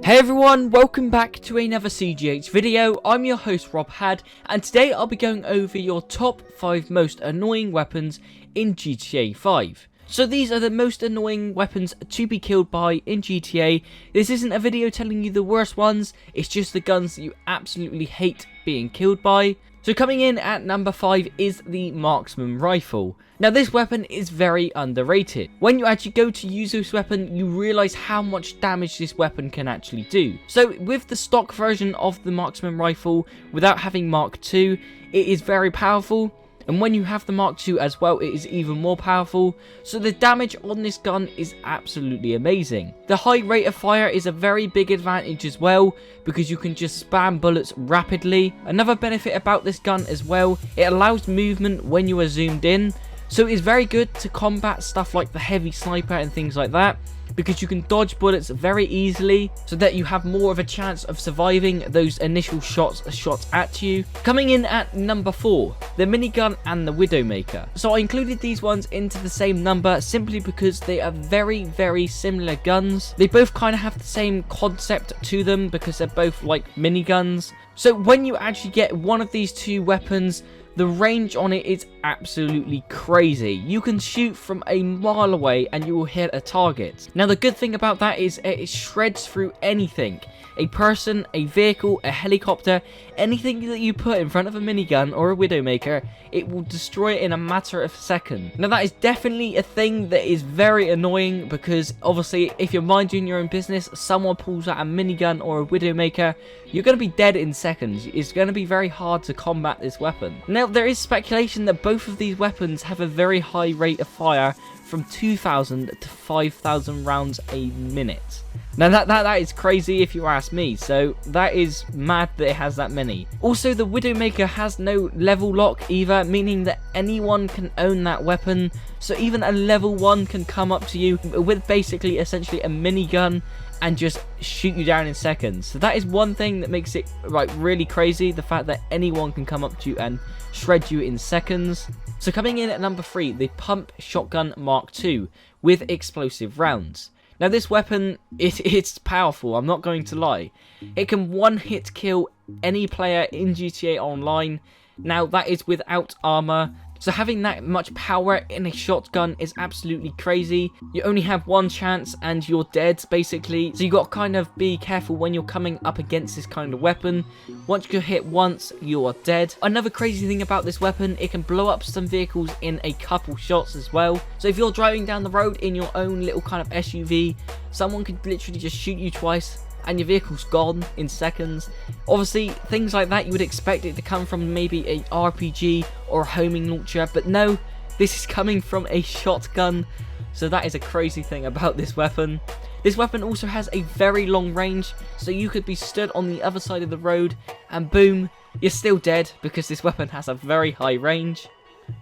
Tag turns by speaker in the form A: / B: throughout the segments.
A: Hey everyone, welcome back to another CGH video. I'm your host Rob Had, and today I'll be going over your top 5 most annoying weapons in GTA 5. So these are the most annoying weapons to be killed by in GTA. This isn't a video telling you the worst ones, it's just the guns that you absolutely hate being killed by. So coming in at number 5 is the Marksman rifle. Now this weapon is very underrated. When you actually go to use this weapon, you realise how much damage this weapon can actually do. So with the stock version of the Marksman rifle, without having Mark II, it is very powerful. And when you have the Mark II as well, it is even more powerful. So the damage on this gun is absolutely amazing. The high rate of fire is a very big advantage as well, because you can just spam bullets rapidly. Another benefit about this gun as well, it allows movement when you are zoomed in. So it is very good to combat stuff like the heavy sniper and things like that, because you can dodge bullets very easily, so that you have more of a chance of surviving those initial shots at you. Coming in at number 4, the Minigun and the WIDOWMAKER. So I included these ones into the same number simply because they are very similar guns. They both kind of have the same concept to them because they're both like miniguns. So when you actually get one of these two weapons, the range on it is absolutely crazy. You can shoot from a mile away and you will hit a target. Now the good thing about that is it shreds through anything. A person, a vehicle, a helicopter, anything that you put in front of a minigun or a WIDOWMAKER, it will destroy it in a matter of seconds. Now that is definitely a thing that is very annoying, because obviously if you're minding your own business, someone pulls out a minigun or a WIDOWMAKER, you're going to be dead in seconds. It's going to be very hard to combat this weapon. Now there is speculation that both of these weapons have a very high rate of fire, from 2,000 to 5,000 rounds a minute. Now that is crazy if you ask me, so that is mad that it has that many. Also, the WIDOWMAKER has no level lock either, meaning that anyone can own that weapon, so even a level 1 can come up to you with basically essentially a minigun and just shoot you down in seconds. So that is one thing that makes it like really crazy, the fact that anyone can come up to you and shred you in seconds. So coming in at number 3, the Pump Shotgun Mark II with explosive rounds. Now this weapon, it's powerful, I'm not going to lie. It can one-hit kill any player in GTA Online. Now that is without armor. So having that much power in a shotgun is absolutely crazy. You only have one chance and you're dead basically. So you got to kind of be careful when you're coming up against this kind of weapon. Once you're hit once, you are dead. Another crazy thing about this weapon, it can blow up some vehicles in a couple shots as well. So if you're driving down the road in your own little kind of SUV, someone could literally just shoot you twice and your vehicle's gone in seconds. Obviously, things like that you would expect it to come from maybe a RPG or a homing launcher, but no, this is coming from a shotgun. So that is a crazy thing about this weapon. This weapon also has a very long range, so you could be stood on the other side of the road and boom, you're still dead because this weapon has a very high range.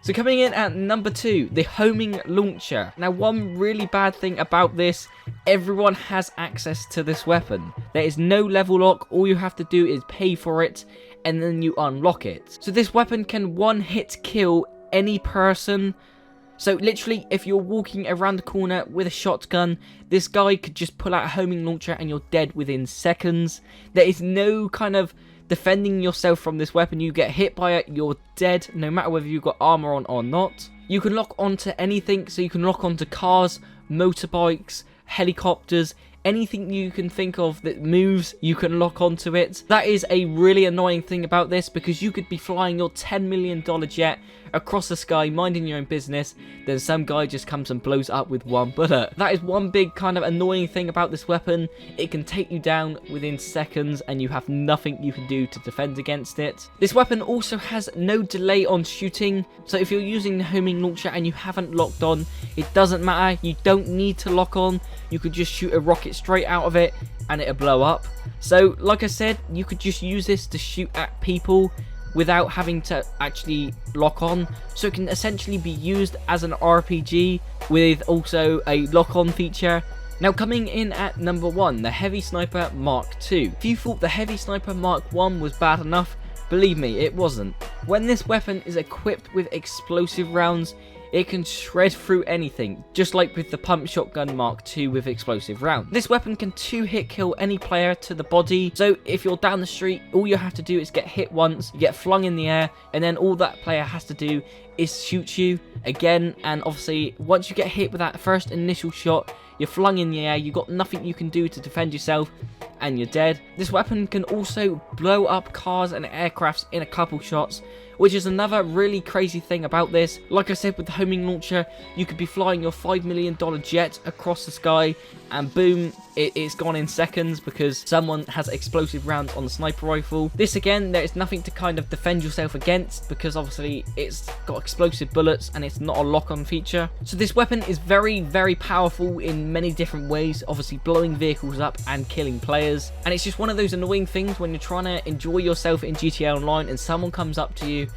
A: So coming in at number 2, the homing launcher. Now one really bad thing about this, everyone has access to this weapon. There is no level lock, all you have to do is pay for it and then you unlock it. So this weapon can one-hit kill any person. So literally if you're walking around the corner with a shotgun, this guy could just pull out a homing launcher and you're dead within seconds. There is no kind of defending yourself from this weapon. You get hit by it, you're dead, no matter whether you've got armor on or not. You can lock onto anything, so you can lock onto cars, motorbikes, helicopters, anything you can think of that moves, you can lock onto it. That is a really annoying thing about this, because you could be flying your $10 million jet across the sky, minding your own business, then some guy just comes and blows up with one bullet. That is one big kind of annoying thing about this weapon. It can take you down within seconds and you have nothing you can do to defend against it. This weapon also has no delay on shooting, so if you're using the homing launcher and you haven't locked on, it doesn't matter, you don't need to lock on. You could just shoot a rocket straight out of it and it'll blow up. So like I said, you could just use this to shoot at people without having to actually lock on, so it can essentially be used as an RPG with also a lock-on feature. Now coming in at number 1, the Heavy Sniper Mark II. If you thought the Heavy Sniper Mark I was bad enough, believe me, it wasn't. When this weapon is equipped with explosive rounds, it can shred through anything, just like with the Pump Shotgun Mark II with explosive rounds. This weapon can 2-hit kill any player to the body, so if you're down the street, all you have to do is get hit once, you get flung in the air, and then all that player has to do is shoot you again. And obviously once you get hit with that first initial shot, you're flung in the air, you've got nothing you can do to defend yourself, and you're dead. This weapon can also blow up cars and aircrafts in a couple shots, which is another really crazy thing about this. Like I said, with the homing launcher, you could be flying your $5 million jet across the sky, and boom, it's gone in seconds because someone has explosive rounds on the sniper rifle. This again, there is nothing to kind of defend yourself against because obviously it's got explosive bullets and it's not a lock-on feature. So this weapon is very, very powerful in many different ways, obviously blowing vehicles up and killing players. And it's just one of those annoying things when you're trying to enjoy yourself in GTA Online and someone comes up to you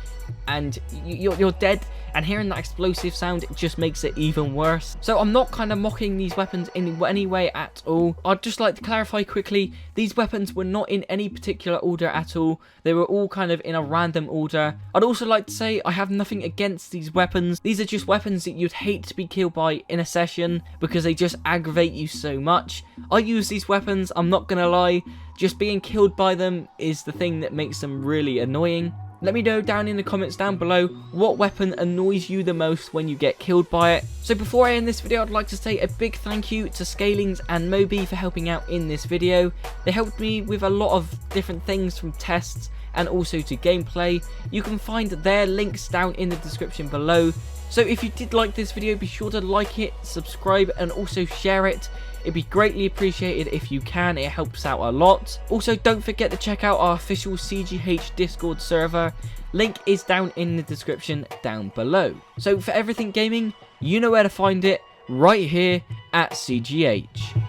A: and you're dead, and hearing that explosive sound, it just makes it even worse. So I'm not kind of mocking these weapons in any way at all. I'd just like to clarify quickly, these weapons were not in any particular order at all. They were all kind of in a random order. I'd also like to say I have nothing against these weapons. These are just weapons that you'd hate to be killed by in a session because they just aggravate you so much. I use these weapons, I'm not gonna lie. Just being killed by them is the thing that makes them really annoying. Let me know down in the comments down below what weapon annoys you the most when you get killed by it. So before I end this video, I'd like to say a big thank you to Scalings and Moby for helping out in this video. They helped me with a lot of different things, from tests and also to gameplay. You can find their links down in the description below. So if you did like this video, be sure to like it, subscribe, and also share it. It'd be greatly appreciated if you can, it helps out a lot. Also, don't forget to check out our official CGH Discord server. Link is down in the description down below. So for everything gaming, you know where to find it, right here at CGH.